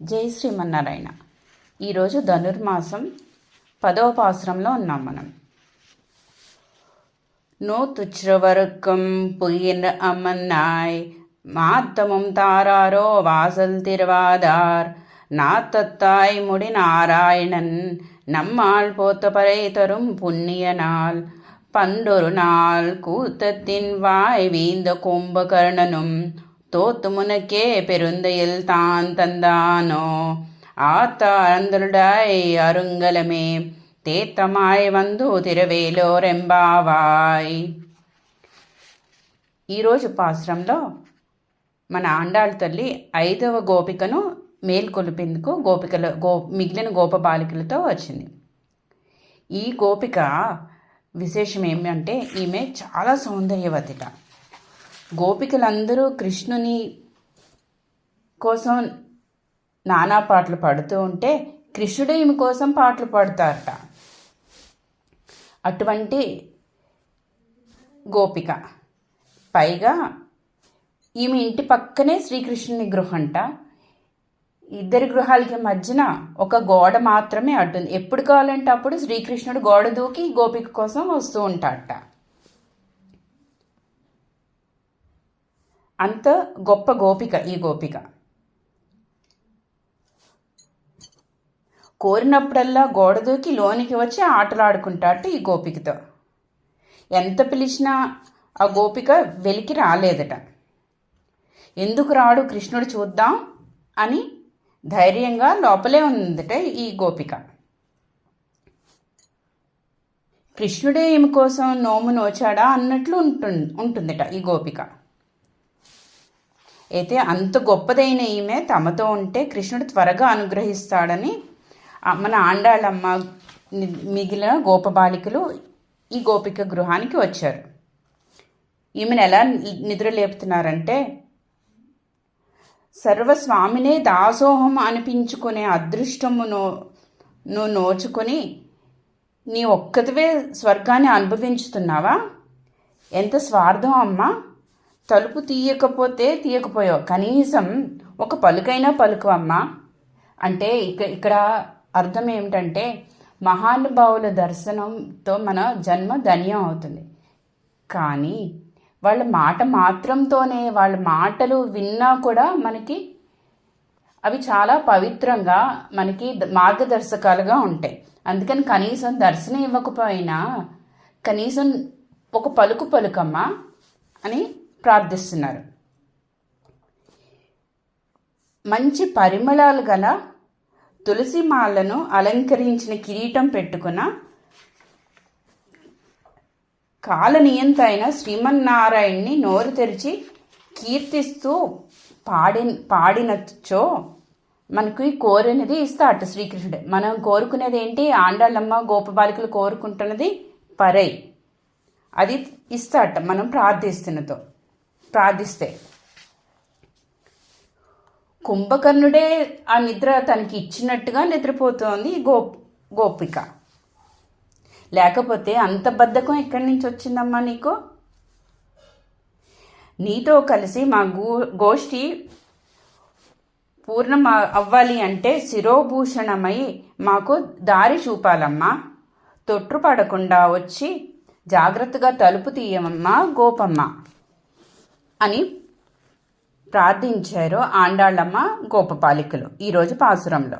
జై శ్రీమన్నారాయణ. ఈరోజు ధనుర్మాసం 10వ పాసురంలో ఉన్నాం మనం. நோத்துற்றவருக்கும் புயிர் அம்மன்னாய் மாத்தமும் தாராரோ வாசல் திருவாதார் நாத்தத்தாய் முடி நாராயணன் நம்மால் போத்தபறை தரும் புண்ணிய நாள் பண்டொரு நாள் கூத்தத்தின் வாய் வீந்த கும்பகர்ணனும் தோத்து முனக்கே பெருந்தையில் தான் தந்தானோ ஆத்தாரந்தருடாய் அருங்கலமே తేత్తమాయ్ వందు తిరవేలోరెంబావాయ్. ఈరోజు పాశ్రంలో మన ఆండాళ్ళ తల్లి 5వ గోపికను మేల్కొలిపేందుకు మిగిలిన గోప బాలికలతో వచ్చింది. ఈ గోపిక విశేషం ఏమంటే ఈమె చాలా సౌందర్యవతిట. గోపికలందరూ కృష్ణుని కోసం నానా పాటలు పాడుతూ ఉంటే కృష్ణుడు ఈమె కోసం పాటలు పాడుతారట. అటువంటి గోపిక. పైగా ఈమె ఇంటి పక్కనే శ్రీకృష్ణుని గృహంట. ఇద్దరి గృహాలకి మధ్యన ఒక గోడ మాత్రమే అడ్డుంది. ఎప్పుడు కావాలంటే అప్పుడు శ్రీకృష్ణుడు గోడ దూకి గోపిక కోసం వస్తూ ఉంటాడట. అంత గొప్ప గోపిక ఈ గోపిక. కోరినప్పుడల్లా గోడ దూకి లోనికి వచ్చి ఆటలాడుకుంటాట ఈ గోపికతో. ఎంత పిలిచినా ఆ గోపిక వెలికి రాలేదట. ఎందుకు రాడు కృష్ణుడు చూద్దాం అని ధైర్యంగా లోపలే ఉందట ఈ గోపిక. కృష్ణుడే ఈమె కోసం నోము నోచాడా అన్నట్లు ఉంటుందట ఈ గోపిక. అయితే అంత గొప్పదైన ఈమె తమతో ఉంటే కృష్ణుడు త్వరగా అనుగ్రహిస్తాడని మన ఆండాళ్ళమ్మ మిగిలిన గోపబాలికలు ఈ గోపిక గృహానికి వచ్చారు. ఈమెను ఎలా నిద్ర లేపుతున్నారంటే, సర్వస్వామినే దాసోహం అనిపించుకునే అదృష్టమును నోచుకొని నీ ఒక్కదివే స్వర్గాన్ని అనుభవించుతున్నావా? ఎంత స్వార్థం అమ్మా! తలుపు తీయకపోయావు, కనీసం ఒక పలుకైనా పలుకు అమ్మా. అంటే ఇక్కడ అర్థం ఏమిటంటే, మహానుభావుల దర్శనంతో మన జన్మ ధన్యం అవుతుంది. కానీ వాళ్ళ మాట మాత్రంతోనే, వాళ్ళ మాటలు విన్నా కూడా మనకి అవి చాలా పవిత్రంగా మనకి మార్గదర్శకాలుగా ఉంటాయి. అందుకని కనీసం దర్శనం ఇవ్వకపోయినా కనీసం ఒక పలుకమ్మా అని ప్రార్థిస్తున్నారు. మంచి పరిమళాలు గల తులసి మాలను అలంకరించిన కిరీటం పెట్టుకున్న కాలనియంత అయిన శ్రీమన్నారాయణ్ణి నోరు తెరిచి కీర్తిస్తూ పాడినచ్చో మనకు కోరినది ఇస్తాట శ్రీకృష్ణుడే. మనం కోరుకునేది ఏంటి? ఆండాళ్ళమ్మ గోపబాలికలు కోరుకుంటున్నది పరై, అది ఇస్తాట మనం ప్రార్థిస్తే. కుంభకర్ణుడే ఆ నిద్ర తనకి ఇచ్చినట్టుగా నిద్రపోతోంది గోపిక. లేకపోతే అంత బద్ధకం ఎక్కడి నుంచి వచ్చిందమ్మా నీకు? నీతో కలిసి మా గోష్ఠి పూర్ణం అవ్వాలి అంటే శిరోభూషణమై మాకు దారి చూపాలమ్మా. తొట్టుపడకుండా వచ్చి జాగ్రత్తగా తలుపు తీయమమ్మా గోపమ్మ అని ప్రార్థించారు ఆండాళ్ళమ్మ గోపపాలికలు ఈరోజు పాసురంలో.